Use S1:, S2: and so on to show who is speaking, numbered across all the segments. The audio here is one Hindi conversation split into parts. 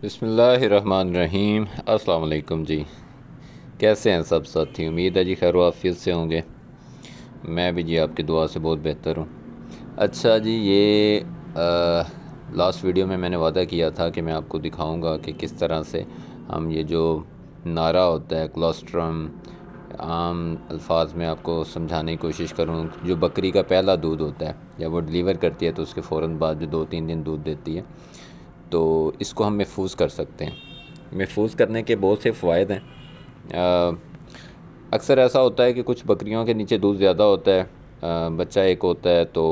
S1: बिस्मिल्लाहिर्रहमानिर्रहीम। अस्सलाम वालेकुम जी। कैसे हैं सब साथी? उम्मीद है जी खैर आफियत से होंगे। मैं भी जी आपकी दुआ से बहुत बेहतर हूँ। अच्छा जी, ये लास्ट वीडियो में मैंने वादा किया था कि मैं आपको दिखाऊंगा कि किस तरह से हम ये जो नारा होता है क्लोस्ट्रम, आम अल्फाज में आपको समझाने की कोशिश करूँ। जो बकरी का पहला दूध होता है, जब वो डिलीवर करती है तो उसके फ़ौरन बाद जो 2-3 दिन दूध देती है, तो इसको हम महफूज कर सकते हैं। महफूज करने के बहुत से फ़वाइद हैं। अक्सर ऐसा होता है कि कुछ बकरियों के नीचे दूध ज़्यादा होता है, बच्चा एक होता है, तो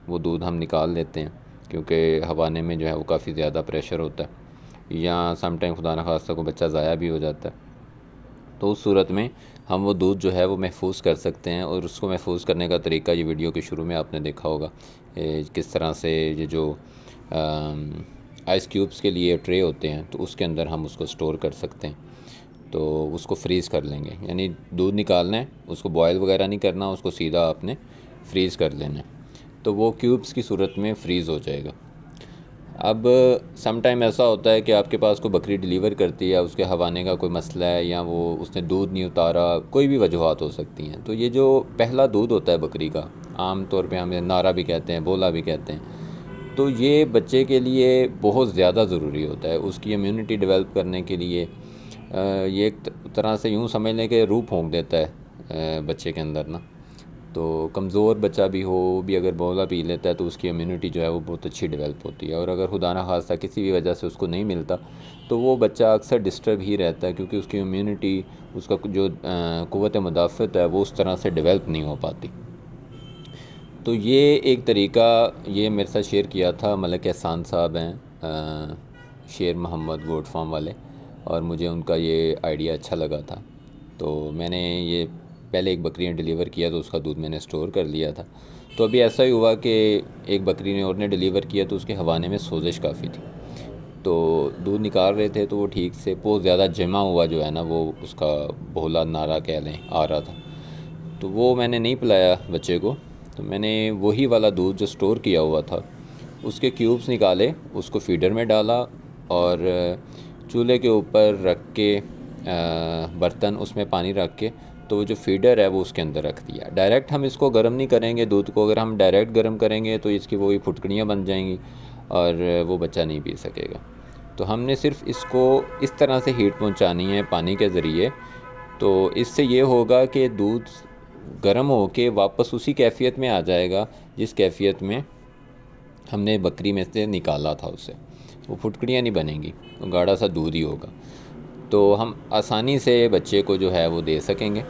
S1: वो दूध हम निकाल लेते हैं क्योंकि हवाने में जो है वो काफ़ी ज़्यादा प्रेशर होता है, या समटाइम खुदा न खास्ता को बच्चा ज़ाया भी हो जाता है। तो उस सूरत में हम वो दूध जो है वो महफूज कर सकते हैं। और उसको महफूज करने का तरीका ये वीडियो के शुरू में आपने देखा होगा, किस तरह से ये जो आइस क्यूब्स के लिए ट्रे होते हैं तो उसके अंदर हम उसको स्टोर कर सकते हैं। तो उसको फ्रीज़ कर लेंगे, यानी दूध निकालना है, उसको बॉयल वगैरह नहीं करना, उसको सीधा आपने फ्रीज़ कर लेना है, तो वो क्यूब्स की सूरत में फ्रीज़ हो जाएगा। अब सम टाइम ऐसा होता है कि आपके पास कोई बकरी डिलीवर करती है, उसके हवाने का कोई मसला है, या वो उसने दूध नहीं उतारा, कोई भी वजूहत हो सकती हैं। तो ये जो पहला दूध होता है बकरी का, आम तौर पे हम नारा भी कहते हैं, बोला भी कहते हैं, तो ये बच्चे के लिए बहुत ज़्यादा ज़रूरी होता है, उसकी इम्यूनिटी डेवलप करने के लिए। ये एक तरह से यूँ समझ लें कि रूह फूंक देता है बच्चे के अंदर ना। तो कमज़ोर बच्चा भी हो, भी अगर बोला पी लेता है तो उसकी इम्यूनिटी जो है वो बहुत अच्छी डेवलप होती है। और अगर खुदा न खास्ता किसी भी वजह से उसको नहीं मिलता तो वो बच्चा अक्सर डिस्टर्ब ही रहता है, क्योंकि उसकी इम्यूनिटी, उसका जो क़ुव्वत मुदाफ़त है वो उस तरह से डेवलप नहीं हो पाती। तो ये एक तरीका ये मेरे साथ शेयर किया था मलिक एहसान साहब हैं, शेर मोहम्मद गोट फार्म वाले, और मुझे उनका ये आइडिया अच्छा लगा था। तो मैंने ये पहले एक बकरी ने डिलीवर किया तो उसका दूध मैंने स्टोर कर लिया था। तो अभी ऐसा ही हुआ कि एक बकरी ने और ने डिलीवर किया तो उसके हवाने में सोजिश काफ़ी थी, तो दूध निकाल रहे थे तो वो ठीक से बहुत ज़्यादा जमा हुआ जो है ना, वो उसका बोला नारा कह लें आ रहा था। तो वो मैंने नहीं पिलाया बच्चे को। तो मैंने वही वाला दूध जो स्टोर किया हुआ था उसके क्यूब्स निकाले, उसको फीडर में डाला और चूल्हे के ऊपर रख के बर्तन, उसमें पानी रख के, तो जो फीडर है वो उसके अंदर रख दिया। डायरेक्ट हम इसको गर्म नहीं करेंगे दूध को, अगर हम डायरेक्ट गर्म करेंगे तो इसकी वही फुटकड़ियाँ बन जाएंगी और वो बच्चा नहीं पी सकेगा। तो हमने सिर्फ इसको इस तरह से हीट पहुंचानी है पानी के ज़रिए, तो इससे ये होगा कि दूध गर्म हो के वापस उसी कैफियत में आ जाएगा जिस कैफियत में हमने बकरी में से निकाला था उसे। वो फुटकड़ियाँ नहीं बनेंगी, वो गाढ़ा सा दूध ही होगा, तो हम आसानी से बच्चे को जो है वो दे सकेंगे।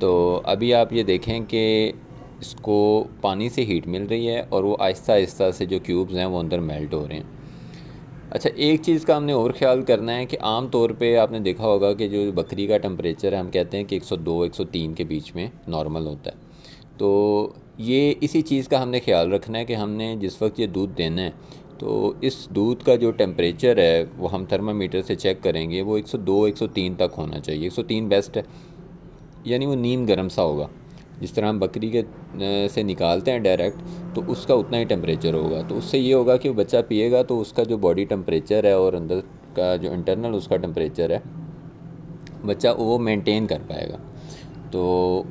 S1: तो अभी आप ये देखें कि इसको पानी से हीट मिल रही है और वो आहिस्ता आहिस्ता से जो क्यूब्स हैं वो अंदर मेल्ट हो रहे हैं। अच्छा, एक चीज़ का हमने और ख्याल करना है कि आम तौर पे आपने देखा होगा कि जो बकरी का टेम्परेचर है, हम कहते हैं कि 102-103 के बीच में नॉर्मल होता है। तो ये इसी चीज़ का हमने ख्याल रखना है कि हमने जिस वक्त ये दूध देना है तो इस दूध का जो टेम्परेचर है वो हम थर्मामीटर से चेक करेंगे, वो 102-103 तक होना चाहिए। 103 बेस्ट है, यानी वो नीम गर्म सा होगा। जिस तरह हम बकरी के से निकालते हैं डायरेक्ट, तो उसका उतना ही टेम्परेचर होगा। तो उससे ये होगा कि वो बच्चा पिएगा तो उसका जो बॉडी टेम्परेचर है और अंदर का जो इंटरनल उसका टेम्परेचर है, बच्चा वो मेंटेन कर पाएगा। तो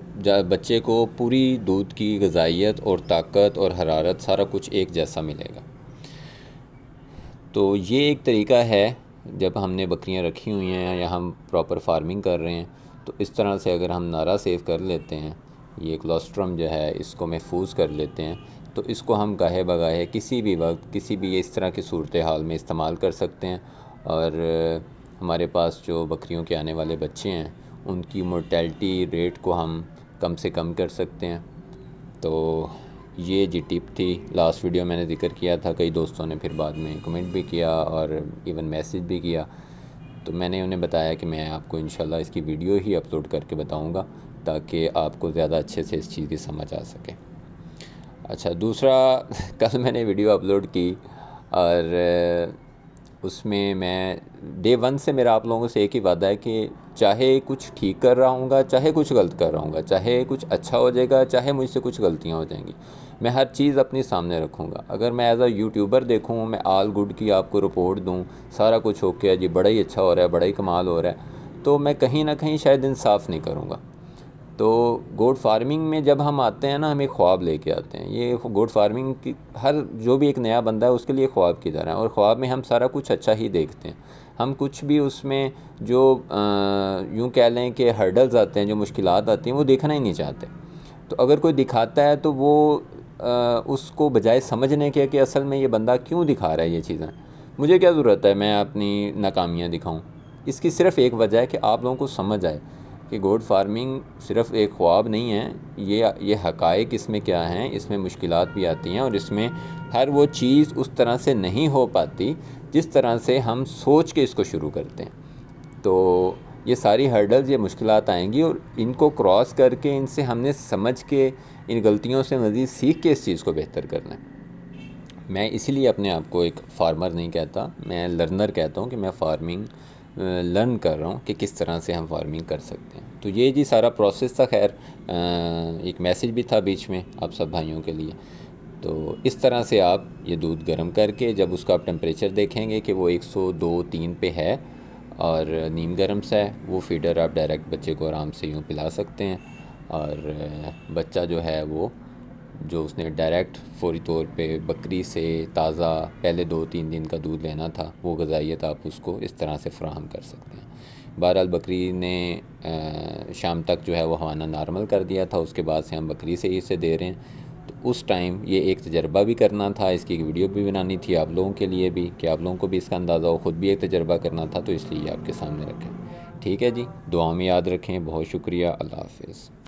S1: बच्चे को पूरी दूध की ग़िज़ाइयत और ताकत और हरारत सारा कुछ एक जैसा मिलेगा। तो ये एक तरीका है, जब हमने बकरियां रखी हुई हैं या हम प्रॉपर फार्मिंग कर रहे हैं, तो इस तरह से अगर हम नारा सेव कर लेते हैं, ये क्लोस्ट्रम जो है इसको महफूज कर लेते हैं, तो इसको हम गाहे बगाहे किसी भी वक्त किसी भी इस तरह की सूरत हाल में इस्तेमाल कर सकते हैं। और हमारे पास जो बकरियों के आने वाले बच्चे हैं उनकी मोर्टेलिटी रेट को हम कम से कम कर सकते हैं। तो ये जी टिप थी। लास्ट वीडियो मैंने जिक्र किया था, कई दोस्तों ने फिर बाद में कमेंट भी किया और इवन मैसेज भी किया, तो मैंने उन्हें बताया कि मैं आपको इंशाल्लाह इसकी वीडियो ही अपलोड करके बताऊंगा ताकि आपको ज़्यादा अच्छे से इस चीज़ की समझ आ सके। अच्छा, दूसरा कल मैंने वीडियो अपलोड की और उसमें मैं डे 1 से मेरा आप लोगों से एक ही वादा है कि चाहे कुछ ठीक कर रहा हूँगा, चाहे कुछ गलत कर रहा हूँगा, चाहे कुछ अच्छा हो जाएगा, चाहे मुझसे कुछ गलतियाँ हो जाएंगी, मैं हर चीज़ अपनी सामने रखूँगा। अगर मैं एज़ अ यूट्यूबर देखूँ, मैं ऑल गुड की आपको रिपोर्ट दूँ, सारा कुछ ओके है जी, बड़ा ही अच्छा हो रहा है, बड़ा ही कमाल हो रहा है, तो मैं कहीं ना कहीं शायद इंसाफ नहीं करूँगा। तो गोट फार्मिंग में जब हम आते हैं ना, हम एक ख्वाब लेके आते हैं। ये गोट फार्मिंग की हर जो भी एक नया बंदा है उसके लिए ख्वाब की तरह है, और ख्वाब में हम सारा कुछ अच्छा ही देखते हैं। हम कुछ भी उसमें जो यूँ कह लें कि हर्डल्स आते हैं, जो मुश्किलात आती हैं, वो देखना ही नहीं चाहते। तो अगर कोई दिखाता है तो वो उसको बजाय समझने के कि असल में ये बंदा क्यों दिखा रहा है ये चीज़ें, मुझे क्या ज़रूरत है मैं अपनी नाकामियाँ दिखाऊं। इसकी सिर्फ़ एक वजह है कि आप लोगों को समझ आए कि गोट फार्मिंग सिर्फ़ एक ख्वाब नहीं है, ये हक़ाइक़ इसमें क्या हैं, इसमें मुश्किलात भी आती हैं, और इसमें हर वो चीज़ उस तरह से नहीं हो पाती जिस तरह से हम सोच के इसको शुरू करते हैं। तो ये सारी हर्डल्स, ये मुश्किलात आएंगी, और इनको क्रॉस करके, इनसे हमने समझ के, इन गलतियों से मज़ीद सीख के इस चीज़ को बेहतर करना है। मैं इसीलिए अपने आप को एक फार्मर नहीं कहता, मैं लर्नर कहता हूँ कि मैं फार्मिंग लर्न कर रहा हूँ कि किस तरह से हम फार्मिंग कर सकते हैं। तो ये जी सारा प्रोसेस था। खैर एक मैसेज भी था बीच में आप सब भाइयों के लिए। तो इस तरह से आप ये दूध गर्म करके, जब उसका आप टेम्परेचर देखेंगे कि वो 102-3 पे है और नीम गर्म सा है, वो फीडर आप डायरेक्ट बच्चे को आराम से यूँ पिला सकते हैं। और बच्चा जो है वो, जो उसने डायरेक्ट फौरी तौर पे बकरी से ताज़ा पहले 2-3 दिन का दूध लेना था, वो ग़िज़ाइयत आप उसको इस तरह से फ़राहम कर सकते हैं। बहरहाल बकरी ने शाम तक जो है वो हवाना नॉर्मल कर दिया था, उसके बाद से हम बकरी से ही इसे दे रहे हैं। तो उस टाइम ये एक तजर्बा भी करना था, इसकी एक वीडियो भी बनानी थी आप लोगों के लिए भी, कि आप लोगों को भी इसका अंदाज़ा हो, ख़ुद भी एक तजर्बा करना था, तो इसलिए आपके सामने रखें। ठीक है जी, दुआओं में याद रखें। बहुत शुक्रिया। अल्लाह हाफ़िज़।